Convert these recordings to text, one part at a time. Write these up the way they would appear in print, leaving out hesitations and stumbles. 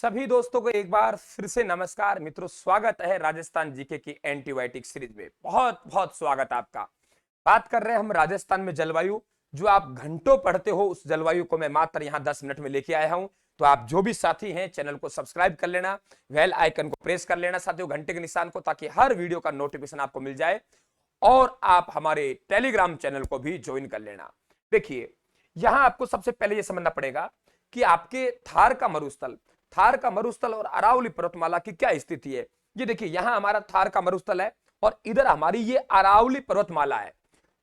सभी दोस्तों को एक बार फिर से नमस्कार मित्रों, स्वागत है राजस्थान जीके की एंटीबायोटिक सीरीज में। बहुत बहुत स्वागत आपका। बात कर रहे हैं हम राजस्थान में जलवायु, जो आप घंटों पढ़ते हो उस जलवायु को मैं मात्र यहां 10 मिनट में लेके आया हूं। तो आप जो भी साथी हैं चैनल को सब्सक्राइब कर लेना, बेल आइकन को प्रेस कर लेना साथियों, घंटे के निशान को, ताकि हर वीडियो का नोटिफिकेशन आपको मिल जाए। और आप हमारे टेलीग्राम चैनल को भी ज्वाइन कर लेना। देखिए, यहां आपको सबसे पहले यह समझना पड़ेगा कि आपके थार का मरुस्थल और अरावली पर्वतमाला की क्या स्थिति है। ये देखिए, यहां हमारा थार का मरुस्थल है और इधर हमारी ये अरावली पर्वतमाला है।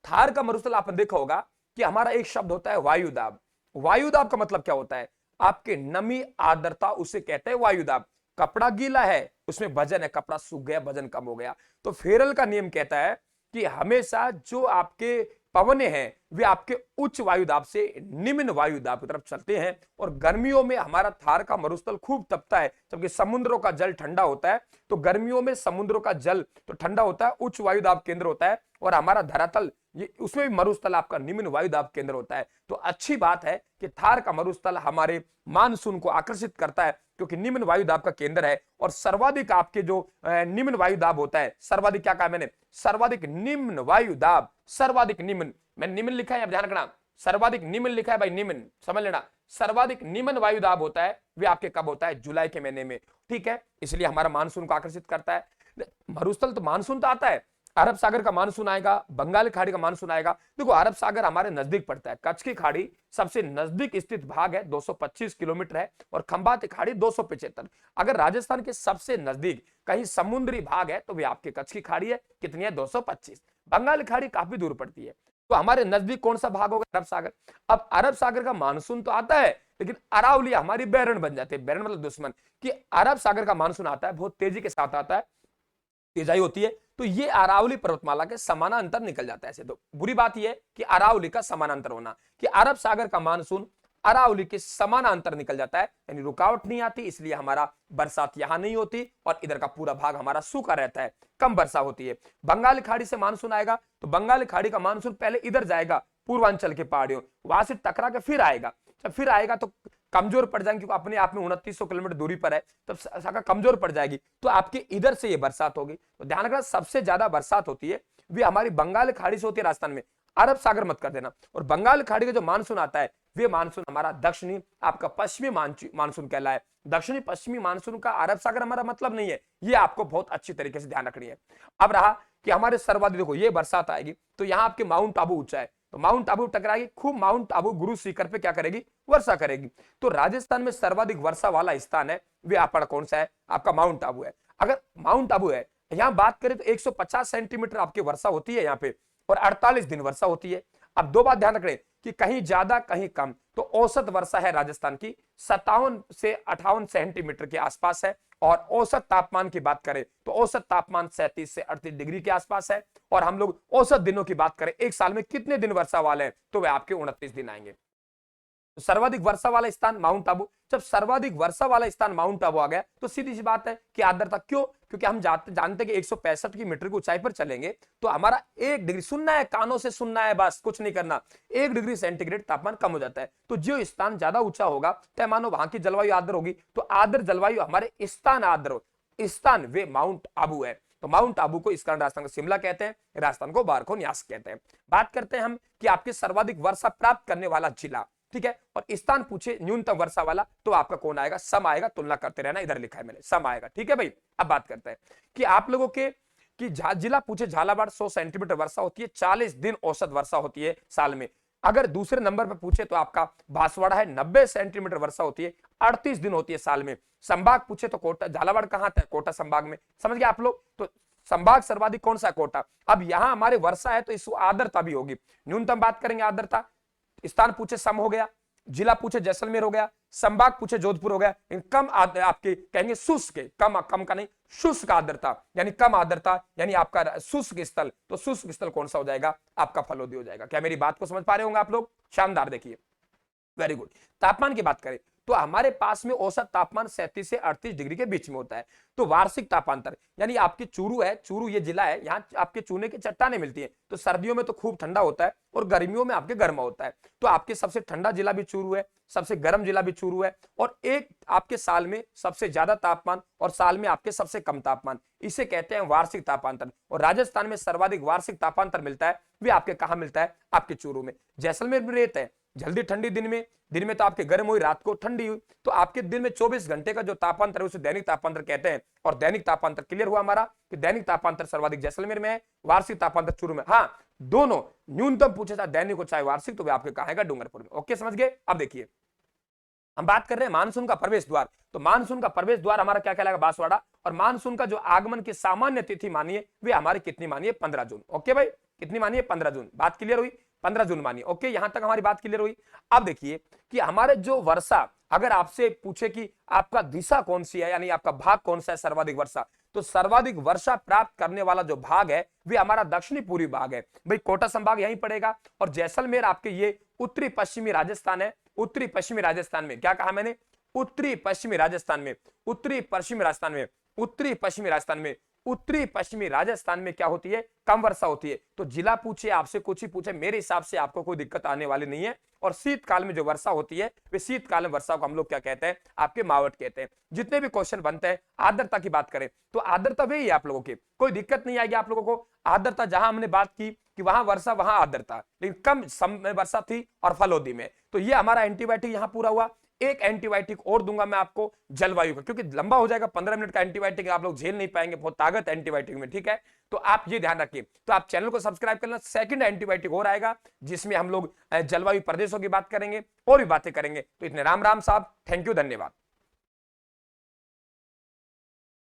थार का मरुस्थल आपने देखा होगा कि हमारा एक शब्द होता है वायुदाब। वायुदाब का मतलब क्या होता है? आपके नमी आर्द्रता, उसे कहते हैं वायुदाब। कपड़ा गीला है, उसमें वजन है, कपड़ा सूख गया, वजन कम हो गया। तो फेरल का नियम कहता है कि हमेशा जो आपके पवने हैं वे आपके उच्च वायुदाब से निम्न वायुदाब की तरफ चलते हैं। और गर्मियों में हमारा थार का मरुस्थल खूब तपता है, जबकि समुद्रों का जल ठंडा होता है। तो गर्मियों में समुद्रों का जल तो ठंडा होता है, उच्च वायुदाब केंद्र होता है, और हमारा धरातल ये उसमें भी मरुस्थल आपका निम्न वायुदाब केंद्र होता है। तो अच्छी बात है कि थार का मरुस्थल हमारे मानसून को आकर्षित करता है, क्योंकि निम्न वायुदाब का केंद्र है। और सर्वाधिक आपके जो निम्न वायुदाब होता है, सर्वाधिक क्या कहा मैंने? सर्वाधिक निम्न वायुदाब, सर्वाधिक निम्न, मैंने निम्न लिखा है, अब ध्यान रखना, सर्वाधिक निम्न लिखा है भाई, निम्न समझ लेना। सर्वाधिक निम्न वायुदाब होता है वे आपके कब होता है? जुलाई के महीने में। ठीक है, इसलिए हमारा मानसून को आकर्षित करता है। मरुस्थल तो मानसून तो आता है, अरब सागर का मानसून आएगा, बंगाल की खाड़ी का मानसून आएगा। देखो, अरब सागर हमारे नजदीक पड़ता है, कच्छ की खाड़ी सबसे नजदीक स्थित भाग है, 225 किलोमीटर है, और खंबात की खाड़ी 275। अगर राजस्थान के सबसे नजदीक कहीं समुद्री भाग है तो वे आपके कच्छ की खाड़ी है, कितनी है? 225। बंगाल की खाड़ी काफी दूर पड़ती है। तो हमारे नजदीक कौन सा भाग होगा? अरब सागर। अब अरब सागर का मानसून तो आता है, लेकिन अरावली हमारी बैरन बन जाती है। बैरन मतलब दुश्मन। कि अरब सागर का मानसून आता है, बहुत तेजी के साथ आता है, तेजाई होती है, तो ये अरावली पर्वतमाला के समानांतर निकल जाता है। ऐसे तो बुरी बात यह है कि अरावली का समानांतर होना, कि अरब सागर का मानसून अरावली के समानांतर निकल जाता है, यानी रुकावट नहीं आती, इसलिए हमारा बरसात यहां नहीं होती, और इधर का पूरा भाग हमारा सूखा रहता है, कम वर्षा होती है। बंगाल की खाड़ी से मानसून आएगा, तो बंगाल की खाड़ी का मानसून पहले इधर जाएगा, पूर्वांचल के पहाड़ियों, वहां से टकरा के फिर आएगा। जब फिर आएगा तो कमजोर पड़ जाएंगे, क्योंकि अपने आप में 2900 किलोमीटर दूरी पर है, तब शाखा कमजोर पड़ जाएगी, तो आपके इधर से ये बरसात होगी। तो ध्यान रखना, सबसे ज्यादा बरसात होती है वे हमारी बंगाल खाड़ी से होती है राजस्थान में, अरब सागर मत कर देना। और बंगाल खाड़ी का जो मानसून आता है, वे मानसून हमारा दक्षिणी आपका पश्चिमी मानसून कहलाए। दक्षिणी पश्चिमी मानसून का अरब सागर हमारा मतलब नहीं है, ये आपको बहुत अच्छी तरीके से ध्यान रखनी है। अब रहा कि हमारे सर्वाधिक, देखो ये बरसात आएगी तो यहाँ आपके माउंट आबू ऊंचा है, तो माउंट आबू टकराएगी खूब, माउंट आबू गुरु शिखर पे क्या करेगी? वर्षा करेगी। तो राजस्थान में सर्वाधिक वर्षा वाला स्थान है वे आपका कौन सा है? आपका माउंट आबू है। अगर माउंट आबू है, यहां बात करें तो 150 सेंटीमीटर आपकी वर्षा होती है यहाँ पे, और 48 दिन वर्षा होती है। अब दो बात ध्यान रखें कि कहीं ज्यादा कहीं कम, तो औसत वर्षा है राजस्थान की 57 से 58 सेंटीमीटर के आसपास है। और औसत तापमान की बात करें तो औसत तापमान 37 से 38 डिग्री के आसपास है। और हम लोग औसत दिनों की बात करें, एक साल में कितने दिन वर्षा वाले हैं, तो वे आपके 29 दिन आएंगे। सर्वाधिक वर्षा वाला स्थान माउंट आबू। जब सर्वाधिक वर्षा वाला स्थान माउंट आबू आ गया, तो सीधी सी बात है कि आर्द्रता, क्यों? क्योंकि हम जानते कि 165 की मीटर की ऊंचाई पर चलेंगे, तो हमारा 1 डिग्री सुनना है, कानों से सुनना है, बस कुछ नहीं करना, 1 डिग्री सेंटीग्रेड तापमान कम हो जाता है। तो जो स्थान ज्यादा ऊंचा होगा, तय मानो वहां की जलवायु आर्द्र होगी, तो आर्द्र जलवायु हमारे स्थान आर्द्र स्थान वे माउंट आबू है। तो माउंट आबू को इस कारण राजस्थान को शिमला कहते हैं, राजस्थान को बारको न्यास कहते हैं। बात करते हैं हम कि आपके सर्वाधिक वर्षा प्राप्त करने वाला जिला, ठीक है, और स्थान पूछे न्यूनतम वर्षा वाला, तो आपका कौन आएगा? सम आएगा, तुलना करते रहना, इधर लिखा है मैंने, सम आएगा। ठीक है भाई, अब बात करते हैं कि आप लोगों के कि जिला पूछे झालावाड़, 100 सेंटीमीटर वर्षा होती है, 40 दिन औसत वर्षा होती है साल में। अगर दूसरे नंबर पर पूछे तो आपका बांसवाड़ा है, 90 सेंटीमीटर वर्षा होती है, 38 दिन होती है साल में। संभाग पूछे तो कोटा, झालावाड़ कहां था? कोटा संभाग में, समझ गए आप लोग? तो संभाग सर्वाधिक कौन सा? कोटा। अब यहां हमारे वर्षा है तो इस आर्द्रता भी होगी। न्यूनतम बात करेंगे आर्द्रता, स्थान पूछे सम हो गया, जिला पूछे जैसलमेर हो गया, संभाग पूछे जोधपुर हो गया। कम आपके कहेंगे शुष्क, कम कम का नहीं, शुष्क आर्द्रता, यानी कम आर्द्रता, यानी आपका शुष्क स्थल, तो शुष्क स्थल कौन सा हो जाएगा? आपका फलोदी हो जाएगा। क्या मेरी बात को समझ पा रहे होंगे आप लोग? शानदार, देखिए, वेरी गुड। तापमान की बात करें तो हमारे पास में औसत तापमान 37 से 38 डिग्री के बीच में होता है। तो वार्षिक तापांतर यानी आपकी चूरू है, चूरू ये जिला है, यहाँ आपके चूने की चट्टानें मिलती है, तो सर्दियों में तो खूब ठंडा होता है और गर्मियों में आपके गर्मा होता है। तो आपके सबसे ठंडा जिला भी चूरू है, सबसे गर्म जिला भी चूरू है, और एक आपके साल में सबसे ज्यादा तापमान और साल में आपके सबसे कम तापमान, इसे कहते हैं वार्षिक तापांतर। और राजस्थान में सर्वाधिक वार्षिक तापांतर मिलता है, वे आपके कहां मिलता है? आपके चूरू में। जैसलमेर में रेत है, जल्दी ठंडी दिन में तो आपके गर्म हुई, रात को ठंडी हुई, तो आपके दिन में 24 घंटे का जो तापांतर है उसे दैनिक तापांतर कहते हैं। और दैनिक तापांतर क्लियर हुआ हमारा कि दैनिक तापांतर सर्वाधिक जैसलमेर में है, वार्षिक तापांतर चूरू में। हाँ, दोनों न्यूनतम पूछे चाहे दैनिक हो चाहे वार्षिक, तो वे आपके कहां है? डूंगरपुर में। ओके, समझ गए? अब देखिए हम बात कर रहे हैं मानसून का प्रवेश द्वार। तो मानसून का प्रवेश द्वार हमारा क्या कहलाएगा? बांसवाड़ा। और मानसून का जो आगमन की सामान्य तिथि मानिए वे हमारी कितनी मानिए? 15 जून। ओके भाई, कितनी मानिए? 15 जून। बात क्लियर हुई? 15 जून मानिए। ओके, यहां तक हमारी बात क्लियर हुई। अब देखिए कि हमारे जो वर्षा, अगर आपसे पूछे कि आपका दिशा कौन सी है, यानी आपका भाग कौन सा है सर्वाधिक वर्षा, तो सर्वाधिक वर्षा प्राप्त करने वाला जो भाग है वे हमारा दक्षिणी पूर्वी भाग है। भाई कोटा संभाग यहीं पड़ेगा, और जैसलमेर आपके ये उत्तरी पश्चिमी राजस्थान है। उत्तरी पश्चिमी राजस्थान में, क्या कहा मैंने? उत्तरी पश्चिमी राजस्थान में, उत्तरी पश्चिमी राजस्थान में, उत्तरी पश्चिमी राजस्थान में, उत्तरी पश्चिमी राजस्थान में क्या होती है? कम वर्षा होती है। तो जिला पूछे, आपसे कुछ ही पूछे, मेरे हिसाब से आपको कोई दिक्कत आने वाली नहीं है। और शीतकाल में जो वर्षा होती है वे शीतकाल में वर्षा को हम लोग क्या कहते हैं? आपके मावट कहते हैं। जितने भी क्वेश्चन बनते हैं, आर्द्रता की बात करें तो आर्द्रता वही है आप लोगों की, कोई दिक्कत नहीं आएगी आप लोगों को। आर्द्रता जहां हमने बात की कि वहां वर्षा वहां आर्द्रता, लेकिन कम समय वर्षा थी और फलोदी में। तो ये हमारा एंटीबायोटिक यहां पूरा हुआ। एक एंटीबायोटिक और दूंगा मैं आपको जलवायु का, क्योंकि लंबा हो जाएगा, 15 मिनट का एंटीबायोटिक आप लोग झेल नहीं पाएंगे, बहुत ताकत एंटीबायोटिक में, ठीक है? तो आप ये ध्यान रखिए। तो आप चैनल को सब्सक्राइब करना। सेकंड एंटीबायोटिक और आएगा जिसमें हम लोग जलवायु प्रदेशों की बात करेंगे और भी बातें करेंगे। तो इतने राम राम साहब, थैंक यू, धन्यवाद।